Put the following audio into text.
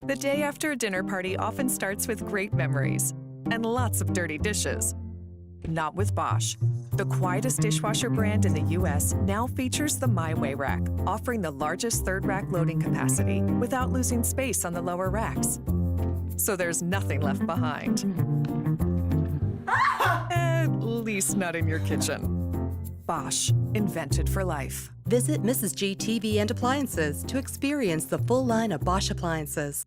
The day after a dinner party often starts with great memories and lots of dirty dishes. Not with Bosch. The quietest dishwasher brand in the U.S. now features the My Way rack, offering the largest third rack loading capacity without losing space on the lower racks. So there's nothing left behind. At least not in your kitchen. Bosch, invented for life. Visit Mrs. G TV and Appliances to experience the full line of Bosch appliances.